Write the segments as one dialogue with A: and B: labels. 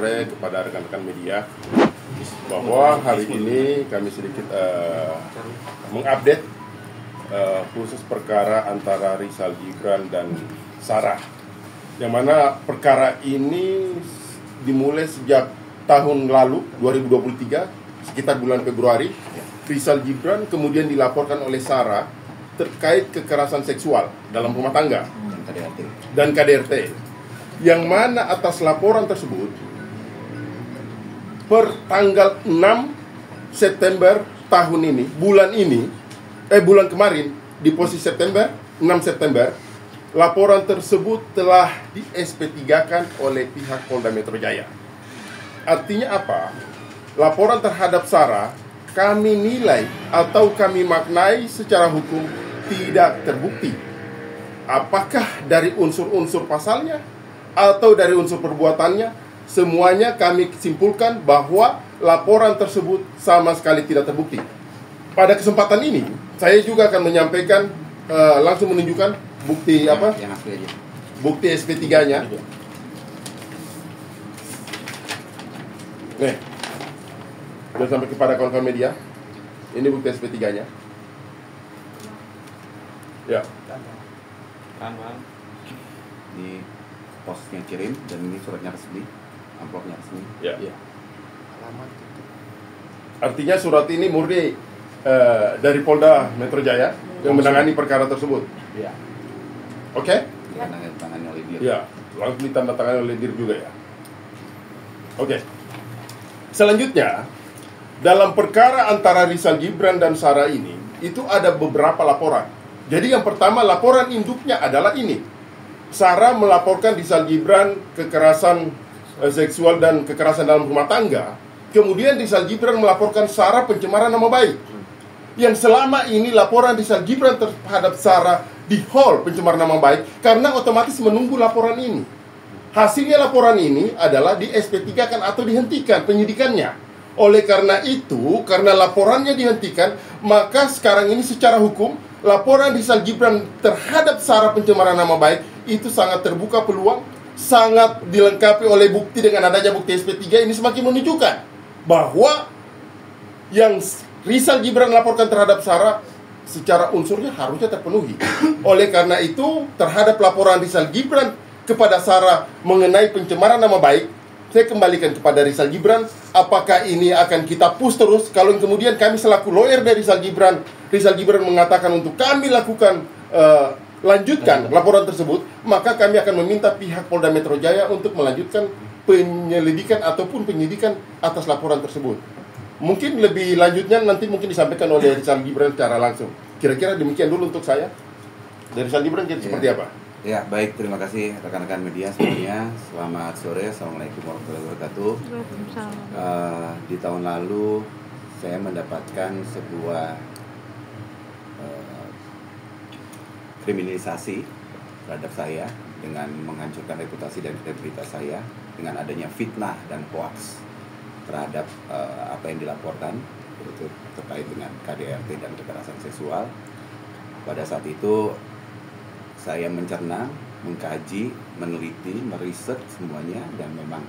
A: sore kepada rekan-rekan media bahwa hari ini kami sedikit mengupdate khusus perkara antara Rizal Gibran dan Sarah, yang mana perkara ini dimulai sejak tahun lalu 2023 sekitar bulan Februari. Rizal Gibran kemudian dilaporkan oleh Sarah terkait kekerasan seksual dalam rumah tangga dan KDRT. Yang mana atas laporan tersebut per tanggal 6 September tahun ini, bulan kemarin, di posisi September, 6 September, laporan tersebut telah di SP3-kan oleh pihak Polda Metro Jaya. Artinya apa? Laporan terhadap Sarah kami nilai atau kami maknai secara hukum tidak terbukti. Apakah dari unsur-unsur pasalnya atau dari unsur perbuatannya, semuanya kami simpulkan bahwa laporan tersebut sama sekali tidak terbukti. Pada kesempatan ini, saya juga akan menyampaikan, langsung menunjukkan bukti apa? Yang asli aja. Bukti SP3-nya. Nih, sudah sampai kepada kawan-kawan media. Ini bukti SP3-nya. Ya.
B: Ini posnya kirim dan ini suratnya resmi, amplopnya resmi.
A: Ya. Artinya surat ini murni dari Polda Metro Jaya yang menangani perkara tersebut.
B: Ya.
A: Oke?
B: Ditandatangani oleh dir.
A: Ya, langsung ditandatangani oleh dir juga ya. Oke. Selanjutnya, dalam perkara antara Rizal Gibran dan Sarah ini, itu ada beberapa laporan. Jadi yang pertama, laporan induknya adalah ini. Sarah melaporkan Rizal Gibran kekerasan seksual dan kekerasan dalam rumah tangga. Kemudian Rizal Gibran melaporkan Sarah pencemaran nama baik. Yang selama ini laporan Rizal Gibran terhadap Sarah di hall pencemaran nama baik karena otomatis menunggu laporan ini. Hasilnya laporan ini adalah di SP3-kan atau dihentikan penyidikannya. Oleh karena itu, karena laporannya dihentikan, maka sekarang ini secara hukum laporan Rizal Gibran terhadap Sarah pencemaran nama baik itu sangat terbuka peluang, sangat dilengkapi oleh bukti. Dengan adanya bukti SP3 ini semakin menunjukkan bahwa yang Rizal Gibran laporkan terhadap Sarah secara unsurnya harusnya terpenuhi. Oleh karena itu, terhadap laporan Rizal Gibran kepada Sarah mengenai pencemaran nama baik, saya kembalikan kepada Rizal Gibran, apakah ini akan kita push terus? Kalau kemudian kami selaku lawyer dari Rizal Gibran mengatakan untuk kami lakukan lanjutkan laporan tersebut, maka kami akan meminta pihak Polda Metro Jaya untuk melanjutkan penyelidikan ataupun penyidikan atas laporan tersebut. Mungkin lebih lanjutnya nanti mungkin disampaikan oleh Rizal Gibran secara langsung. Kira-kira demikian dulu untuk saya. Dari Rizal Gibran seperti apa?
B: Ya, baik, terima kasih rekan-rekan media semuanya. Selamat sore, assalamualaikum warahmatullahi wabarakatuh. Di tahun lalu saya mendapatkan sebuah kriminalisasi terhadap saya dengan menghancurkan reputasi dan kredibilitas saya dengan adanya fitnah dan hoax terhadap apa yang dilaporkan itu terkait dengan KDRT dan kekerasan seksual. Pada saat itu saya mencerna, mengkaji, meneliti, meriset semuanya, dan memang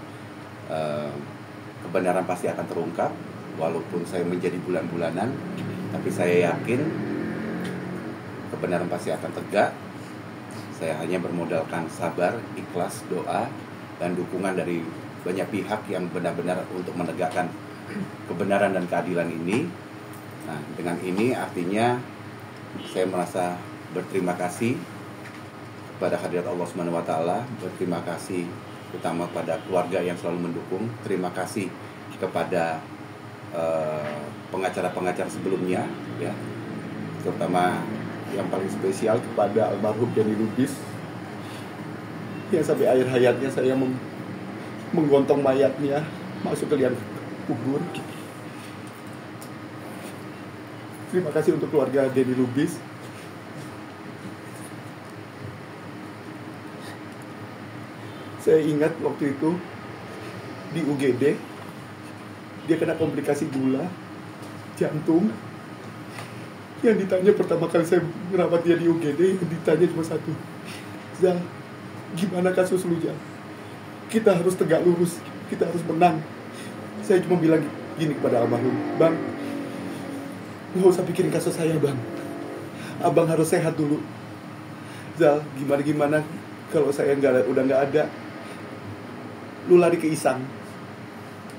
B: kebenaran pasti akan terungkap walaupun saya menjadi bulan-bulanan, tapi saya yakin kebenaran pasti akan tegak. Saya hanya bermodalkan sabar, ikhlas, doa, dan dukungan dari banyak pihak yang benar-benar untuk menegakkan kebenaran dan keadilan ini. Nah, dengan ini artinya saya merasa berterima kasih kepada hadirat Allah Subhanahu wa taala, berterima kasih utama kepada keluarga yang selalu mendukung, terima kasih kepada pengacara-pengacara sebelumnya ya. Terutama yang paling spesial kepada almarhum Denny Lubis yang sampai akhir hayatnya saya menggontong mayatnya masuk ke liang kubur. Terima kasih untuk keluarga Denny Lubis. Saya ingat waktu itu di UGD dia kena komplikasi gula jantung. Yang ditanya pertama kali saya merawat dia di UGD, yang ditanya cuma satu, Zal, gimana kasus lu, Zal? Kita harus tegak lurus.
C: kita harus menang. Saya cuma bilang gini kepada almarhum, Bang, nggak usah pikirin kasus saya, Bang. Abang harus sehat dulu. Zal, gimana kalau saya udah nggak ada, lu lari ke Isang.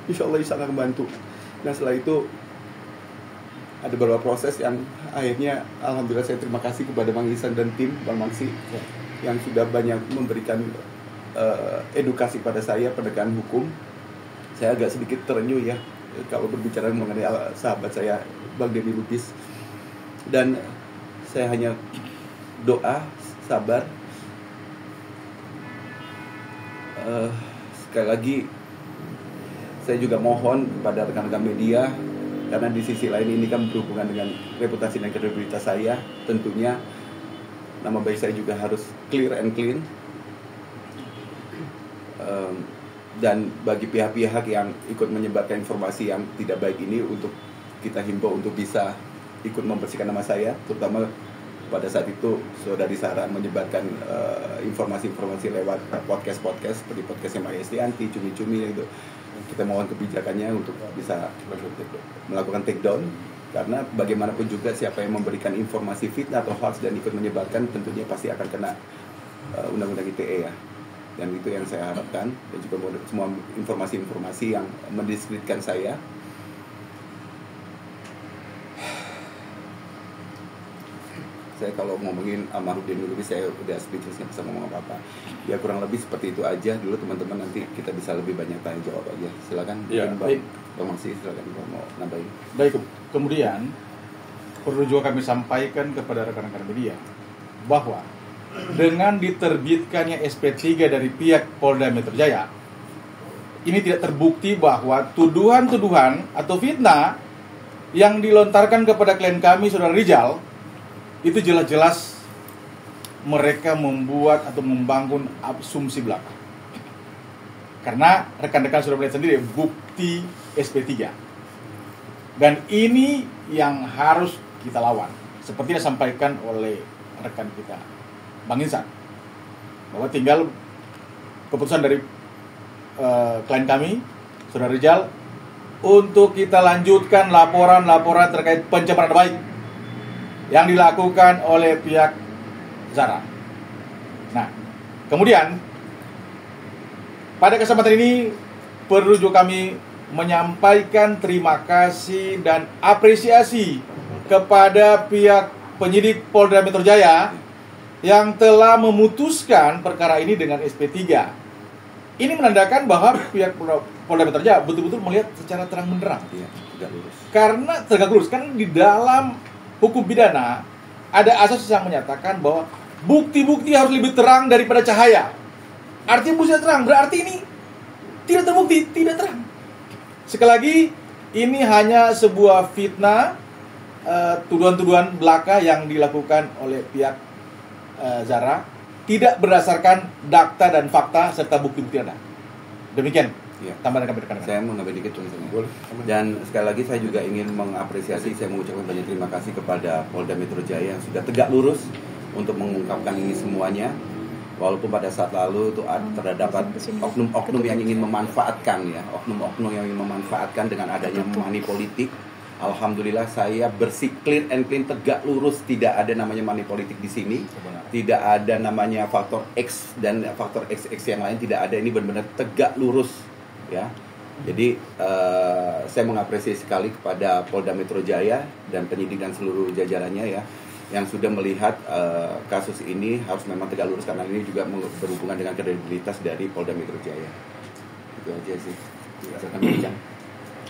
C: Insya Allah Isang akan bantu. Nah setelah itu ada beberapa proses yang akhirnya alhamdulillah saya terima kasih kepada Bang Ihsan dan tim Bang Mangsi yang sudah banyak memberikan edukasi pada saya penegakan hukum. Saya agak sedikit terenyuh ya kalau berbicara mengenai sahabat saya Bang Denny Lubis, dan saya hanya doa sabar. Sekali lagi saya juga mohon kepada rekan-rekan media, karena di sisi lain ini kan berhubungan dengan reputasi dan kredibilitas saya. Tentunya nama baik saya juga harus clear and clean. Dan bagi pihak-pihak yang ikut menyebarkan informasi yang tidak baik ini, untuk kita himbau untuk bisa ikut membersihkan nama saya. Terutama pada saat itu Saudari Sarah menyebarkan informasi-informasi lewat podcast seperti podcastnya Maya Estianti, Cumi-Cumi itu. Kita mohon kebijakannya untuk bisa melakukan take down, karena bagaimanapun juga siapa yang memberikan informasi fitnah atau hoax dan ikut menyebarkan tentunya pasti akan kena undang-undang ITE ya. Dan itu yang saya harapkan, dan juga semua informasi-informasi yang mendiskreditkan saya. Saya kalau ngomongin almarhum Denny Lubis, saya udah speechless, nggak bisa ngomong apa-apa. Ya kurang lebih seperti itu aja dulu teman-teman, nanti kita bisa lebih banyak tanya jawab aja. Silakan.
A: Ya,
C: baik. Bang Mangsi, silakan kalau mau nambahin.
D: Baik, kemudian perlu juga kami sampaikan kepada rekan-rekan media bahwa dengan diterbitkannya SP3 dari pihak Polda Metro Jaya, ini tidak terbukti bahwa tuduhan-tuduhan atau fitnah yang dilontarkan kepada klien kami, Saudara Rizal, itu jelas-jelas mereka membuat atau membangun asumsi belaka. Karena rekan-rekan sudah melihat sendiri bukti SP3. Dan ini yang harus kita lawan. Seperti yang disampaikan oleh rekan kita Bang Ihsan, bahwa tinggal keputusan dari klien kami, Saudara Rizal, untuk kita lanjutkan laporan-laporan terkait pencemaran baik yang dilakukan oleh pihak Zara. Nah, kemudian pada kesempatan ini perlu juga kami menyampaikan terima kasih dan apresiasi kepada pihak penyidik Polda Metro Jaya yang telah memutuskan perkara ini dengan SP3. Ini menandakan bahwa pihak Polda Metro Jaya betul-betul melihat secara terang benderang.
B: Iya, tegak lurus.
D: Karena tegak lurus, kan di dalam hukum pidana ada asas yang menyatakan bahwa bukti-bukti harus lebih terang daripada cahaya. Artinya bukti terang, berarti ini tidak terbukti, tidak terang. Sekali lagi, ini hanya sebuah fitnah, tuduhan-tuduhan belaka yang dilakukan oleh pihak Zara, tidak berdasarkan data dan fakta serta bukti-bukti ada. Demikian.
B: Ya.
D: Tambahan kami rekan-rekan.
B: Saya mau nambah dikit tulisannya.
A: Boleh.
B: Dan sekali lagi saya juga ingin mengapresiasi, saya mengucapkan banyak terima kasih kepada Polda Metro Jaya yang sudah tegak lurus untuk mengungkapkan ini semuanya. Walaupun pada saat lalu itu terdapat oknum-oknum yang ingin memanfaatkan ya, oknum-oknum yang ingin memanfaatkan dengan adanya money politik. Alhamdulillah saya bersih, clear and clean, tegak lurus, tidak ada namanya money politik di sini. Tidak ada namanya faktor X dan faktor XX yang lain, tidak ada. Ini benar-benar tegak lurus ya. Jadi saya mengapresiasi sekali kepada Polda Metro Jaya dan penyidik dan seluruh jajarannya ya, yang sudah melihat kasus ini harus memang tegak lurus, karena ini juga berhubungan dengan kredibilitas dari Polda Metro Jaya. Itu aja sih. Silakan bincang.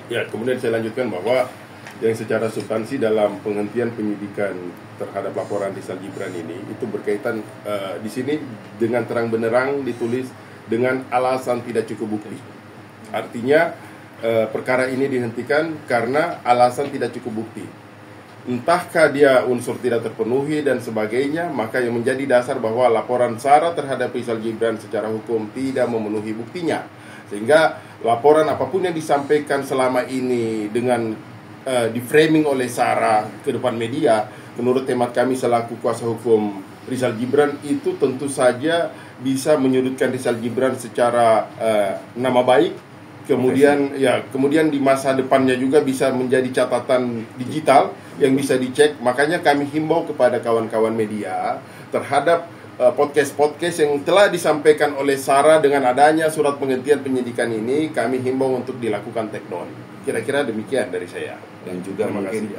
A: Ya, kemudian saya lanjutkan bahwa yang secara substansi dalam penghentian penyidikan terhadap laporan Rizal Gibran ini itu berkaitan di sini dengan terang benderang ditulis dengan alasan tidak cukup bukti. Artinya perkara ini dihentikan karena alasan tidak cukup bukti. Entahkah dia unsur tidak terpenuhi dan sebagainya, maka yang menjadi dasar bahwa laporan Sarah terhadap Rizal Gibran secara hukum tidak memenuhi buktinya. Sehingga laporan apapun yang disampaikan selama ini dengan di-framing oleh Sarah ke depan media, menurut hemat kami selaku kuasa hukum Rizal Gibran, itu tentu saja bisa menyudutkan Rizal Gibran secara nama baik kemudian di masa depannya juga bisa menjadi catatan digital yang bisa dicek. Makanya kami himbau kepada kawan-kawan media terhadap podcast-podcast yang telah disampaikan oleh Sarah dengan adanya surat penghentian penyidikan ini, kami himbau untuk dilakukan take down. Kira-kira demikian dari saya.
B: Dan juga mungkin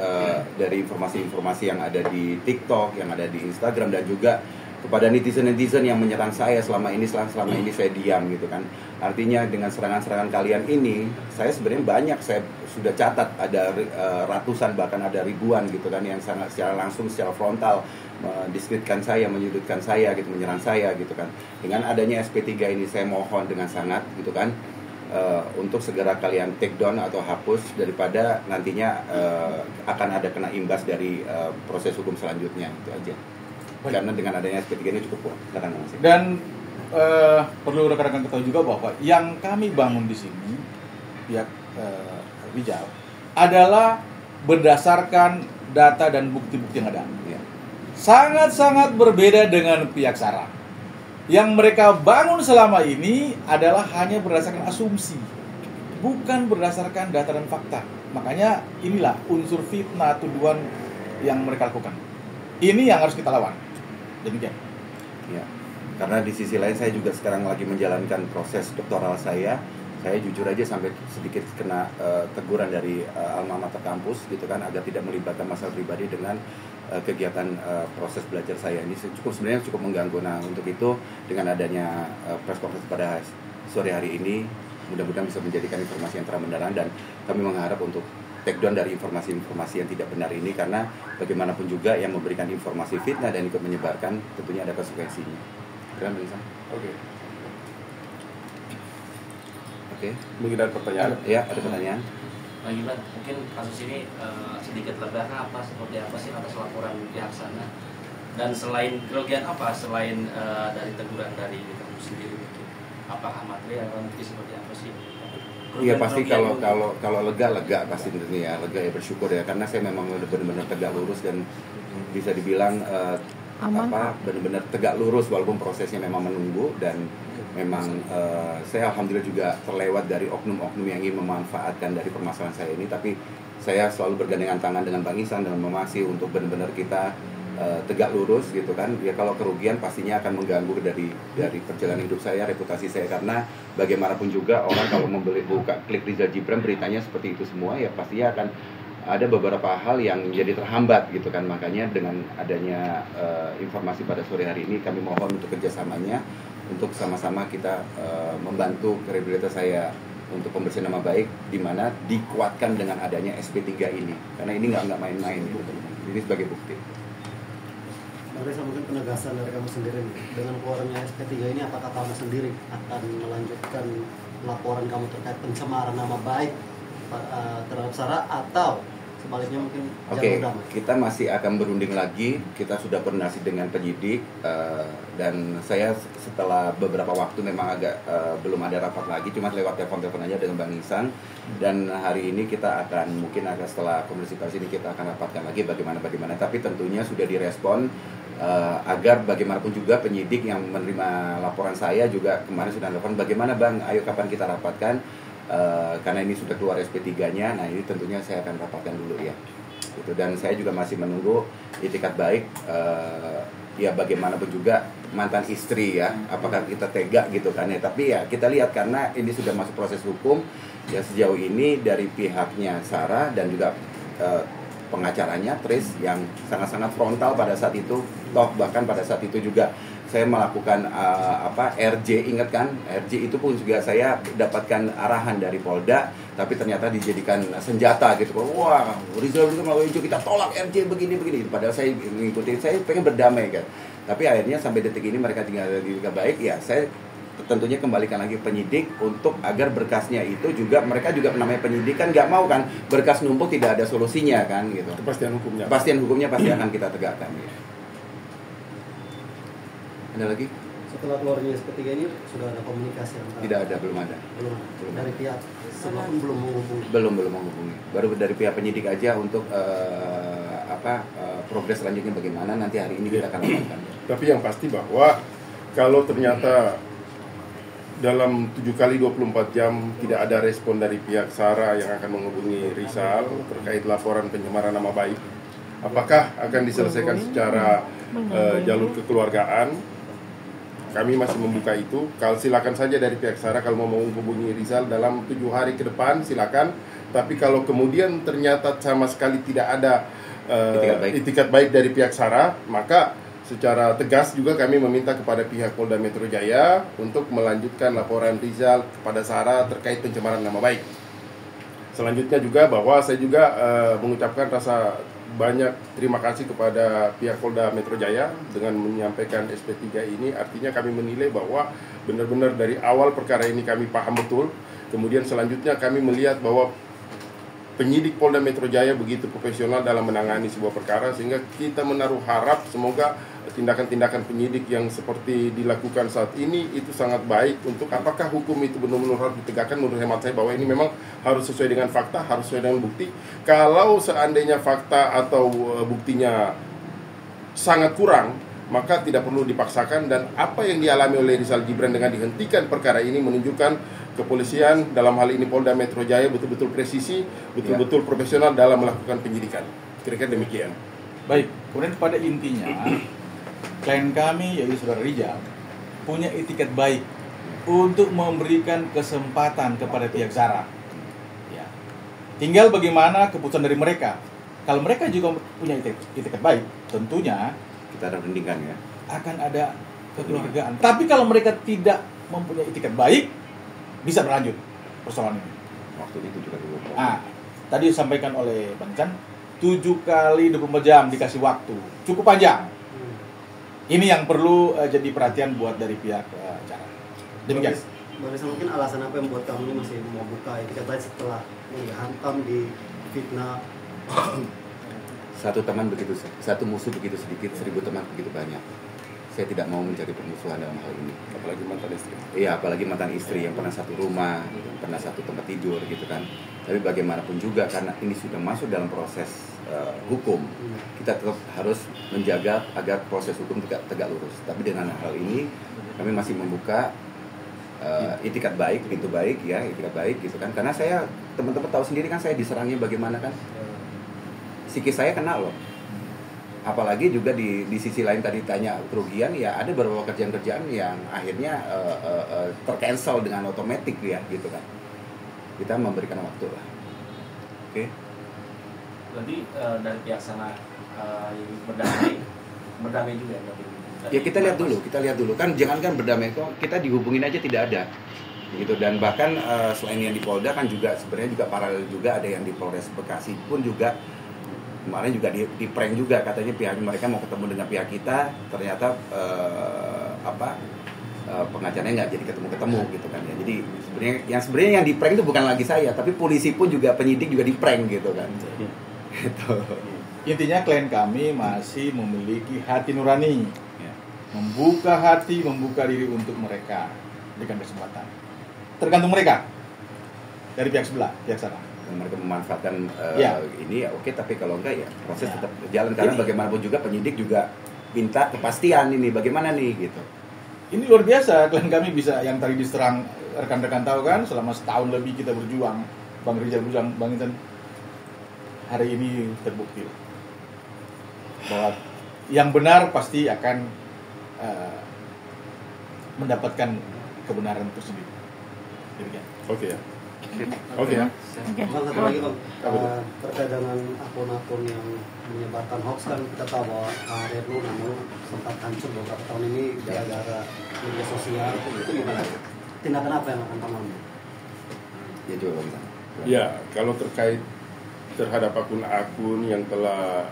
B: dari informasi-informasi yang ada di TikTok, yang ada di Instagram, dan juga kepada netizen-netizen yang menyerang saya selama ini saya diam gitu kan. Artinya dengan serangan-serangan kalian ini, saya sebenarnya banyak, saya sudah catat ada ratusan bahkan ada ribuan gitu kan, yang sangat secara langsung, secara frontal mendiskreditkan saya, menyudutkan saya gitu, menyerang saya gitu kan. Dengan adanya SP3 ini saya mohon dengan sangat gitu kan, untuk segera kalian take down atau hapus, daripada nantinya akan ada kena imbas dari proses hukum selanjutnya. Itu aja. Baik. Karena dengan adanya SP3 ini cukup kuat.
D: Dan perlu rekan-rekan ketahui juga bahwa yang kami bangun di sini pihak Rijal adalah berdasarkan data dan bukti-bukti yang ada.
B: Ya.
D: Sangat-sangat berbeda dengan pihak Sarah. Yang mereka bangun selama ini adalah hanya berdasarkan asumsi, bukan berdasarkan data dan fakta. Makanya inilah unsur fitnah, tuduhan yang mereka lakukan. Ini yang harus kita lawan. Demikian.
B: Ya. Karena di sisi lain saya juga sekarang lagi menjalankan proses doktoral saya. Saya jujur aja sampai sedikit kena teguran dari alma mater kampus gitu kan, agar tidak melibatkan masalah pribadi dengan kegiatan proses belajar saya ini. Sebenarnya cukup mengganggu. Nah, untuk itu dengan adanya press conference pada sore hari ini, mudah-mudahan bisa menjadikan informasi yang terang benderang, dan kami mengharap untuk take down dari informasi-informasi yang tidak benar ini, karena bagaimanapun juga yang memberikan informasi fitnah dan ikut menyebarkan tentunya ada konsekuensinya. Keren, Bang? Oke.
A: Mungkin ada pertanyaan?
B: Ya, ada pertanyaan.
E: Bang Iban, mungkin kasus ini sedikit ledaknya seperti apa sih atas laporan pihak sana? Dan selain kerugian apa, selain dari teguran dari kamu sendiri, apakah material atau bukti seperti apa sih?
B: Iya, pasti kalau lega pasti tentunya ya, lega ya, bersyukur ya, karena saya memang benar-benar tegak lurus dan bisa dibilang benar-benar tegak lurus walaupun prosesnya memang menunggu, dan memang saya alhamdulillah juga terlewat dari oknum-oknum yang ingin memanfaatkan dari permasalahan saya ini, tapi saya selalu bergandengan tangan dengan Bang Ihsan dan Mamasi untuk benar-benar kita tegak lurus gitu kan. Ya kalau kerugian pastinya akan mengganggu dari perjalanan hidup saya, reputasi saya, karena bagaimanapun juga orang kalau buka klik Rizal Gibran beritanya seperti itu semua, ya pastinya akan ada beberapa hal yang jadi terhambat gitu kan. Makanya dengan adanya informasi pada sore hari ini, kami mohon untuk kerjasamanya, untuk sama-sama kita membantu kredibilitas saya untuk pembersihan nama baik, di mana dikuatkan dengan adanya SP3 ini, karena ini nggak main-main gitu. Ini sebagai bukti.
F: Reza, mungkin penegasan dari kamu sendiri dengan keluarnya SP3 ini, apakah kamu sendiri akan melanjutkan laporan kamu terkait pencemaran nama baik terhadap Sarah, atau sebaliknya mungkin
B: Oke,
F: jalur damai?
B: kita masih akan berunding lagi. Kita sudah koordinasi dengan penyidik, dan saya setelah beberapa waktu memang agak belum ada rapat lagi, cuma lewat telepon aja dengan Bang Ihsan. Dan hari ini kita akan setelah komunikasi pers ini kita akan rapatkan lagi bagaimana. Tapi tentunya sudah direspon, agar bagaimanapun juga penyidik yang menerima laporan saya juga kemarin sudah telepon, bagaimana Bang, ayo kapan kita rapatkan, karena ini sudah keluar SP3-nya. Nah, ini tentunya saya akan rapatkan dulu ya gitu. Dan saya juga masih menunggu itikat baik, ya bagaimanapun juga mantan istri ya, apakah kita tega gitu kan ya. Tapi ya kita lihat, karena ini sudah masuk proses hukum ya, sejauh ini dari pihaknya Sarah dan juga pengacaranya Tris yang sangat-sangat frontal pada saat itu. Toh bahkan pada saat itu juga saya melakukan RJ, ingat kan? RJ itu pun juga saya dapatkan arahan dari Polda, tapi ternyata dijadikan senjata gitu. Wah, Rizal melalui kita tolak RJ begini. Padahal saya mengikuti, saya pengen berdamai kan. Tapi akhirnya sampai detik ini mereka tinggal di baik ya. Saya tentunya kembalikan lagi penyidik untuk agar berkasnya itu juga, mereka juga namanya penyidik kan nggak mau kan berkas numpuk tidak ada solusinya kan gitu.
A: Kepastian hukumnya
B: pasti akan kita tegakkan ya. Ada lagi?
F: Setelah keluarnya SP3 ini sudah ada komunikasi antara?
B: Tidak ada, belum ada.
F: Dari pihak sebelah pun belum menghubungi?
B: Belum menghubungi. Baru dari pihak penyidik aja untuk progres selanjutnya bagaimana, nanti hari ini kita akan lakukan.
A: Tapi yang pasti bahwa kalau ternyata dalam 7 kali 24 jam tidak ada respon dari pihak Sarah yang akan menghubungi Rizal terkait laporan pencemaran nama baik. Apakah akan diselesaikan secara jalur kekeluargaan? Kami masih membuka itu. Kalau silakan saja dari pihak Sarah kalau mau menghubungi Rizal dalam 7 hari ke depan silakan. Tapi kalau kemudian ternyata sama sekali tidak ada itikat baik dari pihak Sarah, maka secara tegas juga kami meminta kepada pihak Polda Metro Jaya untuk melanjutkan laporan Rizal kepada Sarah terkait pencemaran nama baik. Selanjutnya juga bahwa saya juga mengucapkan rasa banyak terima kasih kepada pihak Polda Metro Jaya dengan menyampaikan SP3 ini. Artinya kami menilai bahwa benar-benar dari awal perkara ini kami paham betul. Kemudian selanjutnya kami melihat bahwa penyidik Polda Metro Jaya begitu profesional dalam menangani sebuah perkara, sehingga kita menaruh harap semoga tindakan-tindakan penyidik yang seperti dilakukan saat ini itu sangat baik untuk apakah hukum itu benar-benar harus ditegakkan. Menurut hemat saya bahwa ini memang harus sesuai dengan fakta, harus sesuai dengan bukti. Kalau seandainya fakta atau buktinya sangat kurang, maka tidak perlu dipaksakan, dan apa yang dialami oleh Rizal Gibran dengan dihentikan perkara ini menunjukkan kepolisian dalam hal ini Polda Metro Jaya betul-betul presisi, betul-betul profesional dalam melakukan penyidikan. Kira-kira demikian.
D: Baik, kemudian pada intinya klien kami yaitu saudara Rizal punya itikat baik untuk memberikan kesempatan kepada pihak Sarah. Ya. Tinggal bagaimana keputusan dari mereka. Kalau mereka juga punya itikat baik, tentunya
B: Kita ada pendidikan ya.
D: akan ada kekeluargaan. Tapi kalau mereka tidak mempunyai itikat baik, bisa berlanjut persoalan ini.
B: Waktu itu juga dulu.
D: Tadi disampaikan oleh Bang Chan, 7 kali 24 jam dikasih waktu, cukup panjang. Ini yang perlu jadi perhatian buat dari pihak Cara. Demikian.
F: Barisa, mungkin alasan apa yang membuat kamu ini masih mau buka itikat baik setelah dihantam di fitnah?
B: Satu musuh begitu sedikit, 1000 teman begitu banyak. Saya tidak mau mencari permusuhan dalam hal ini.
A: Apalagi mantan istri.
B: Iya, apalagi mantan istri yang pernah satu rumah, pernah satu tempat tidur gitu kan. Tapi bagaimanapun juga karena ini sudah masuk dalam proses hukum, kita tetap harus menjaga agar proses hukum tegak lurus. Tapi dengan hal ini kami masih membuka itikat baik, pintu baik ya, itikat baik gitu kan. Karena saya, teman-teman tahu sendiri kan saya diserangnya bagaimana kan. Psikis saya kena loh. Apalagi juga di sisi lain tadi tanya kerugian, ya ada beberapa kerjaan-kerjaan yang akhirnya tercancel dengan otomatis ya gitu kan. Kita memberikan waktu lah. Oke.
E: Berarti dari pihak sana berdamai juga ya berarti.
B: Ya kita lihat dulu kan, jangankan berdamai kok, kita dihubungin aja tidak ada gitu. Dan bahkan selain yang di Polda kan juga sebenarnya juga paralel juga ada yang di Polres Bekasi pun juga kemarin juga di prank juga, katanya pihak mereka mau ketemu dengan pihak kita, ternyata pengacaranya nggak jadi ketemu gitu kan ya. Jadi sebenarnya yang di prank itu bukan lagi saya, tapi polisi pun juga, penyidik juga di prank gitu kan. Gitu.
D: Intinya klien kami masih memiliki hati nurani, membuka hati, membuka diri untuk mereka, berikan kesempatan. Tergantung mereka dari pihak sebelah, pihak sana.
B: Mereka memanfaatkan ini ya oke, tapi kalau enggak ya proses tetap berjalan karena bagaimanapun juga penyidik juga minta kepastian ini bagaimana nih gitu.
D: Ini luar biasa, klien kami bisa yang tadi diserang rekan-rekan tahu kan, selama setahun lebih kita berjuang, Bang Rizal berjuang, Bang Intan, hari ini terbukti bahwa yang benar pasti akan mendapatkan kebenaran tersebut. Demikian.
A: Oke ya. Oke ya.
F: Bang, satu lagi Bang, terkait dengan akun-akun yang menyebarkan hoax kan kita tahu bahwa karir lu sempat hancur beberapa tahun ini gara-gara media sosial. Itu gimana? Tindakan apa yang akan kamu ambil?
B: Ya coba Bang.
A: Ya, kalau terkait terhadap akun-akun yang telah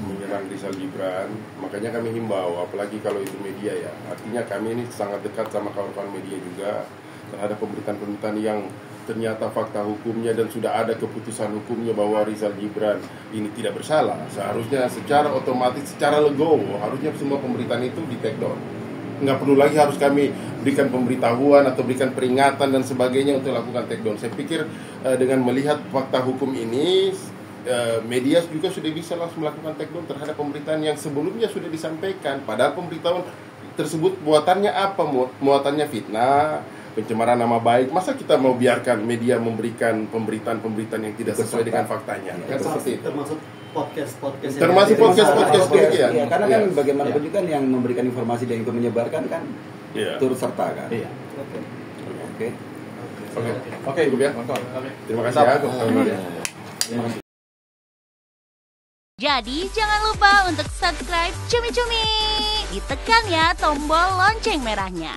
A: menyerang Rizal Gibran, makanya kami himbau, apalagi kalau itu media ya. Artinya kami ini sangat dekat sama kawan-kawan media juga terhadap pemberitaan-pemberitaan yang ternyata fakta hukumnya dan sudah ada keputusan hukumnya bahwa Rizal Gibran ini tidak bersalah. Seharusnya secara otomatis, secara legowo, harusnya semua pemberitaan itu di take down. Nggak perlu lagi harus kami berikan pemberitahuan atau berikan peringatan dan sebagainya untuk lakukan take down. Saya pikir dengan melihat fakta hukum ini, media juga sudah bisa langsung melakukan take down terhadap pemberitaan yang sebelumnya sudah disampaikan. Padahal pemberitahuan tersebut muatannya apa? Muatannya fitnah, pencemaran nama baik. Masa kita mau biarkan media memberikan pemberitaan-pemberitaan yang tidak sesuai dengan faktanya? Kan seperti itu.
F: Termasuk podcast-podcast.
A: Termasuk podcast-podcast demikian.
B: Iya, karena kan
A: Iya.
B: bagaimanapun juga yang memberikan informasi dan juga menyebarkan kan
A: Iya.
B: turut serta kan.
D: Iya.
B: Oke.
A: Oke, cukup ya. Terima kasih ya.
D: Terima kasih.
G: Jadi jangan lupa untuk subscribe Cumi Cumi. Ditekan ya tombol lonceng merahnya.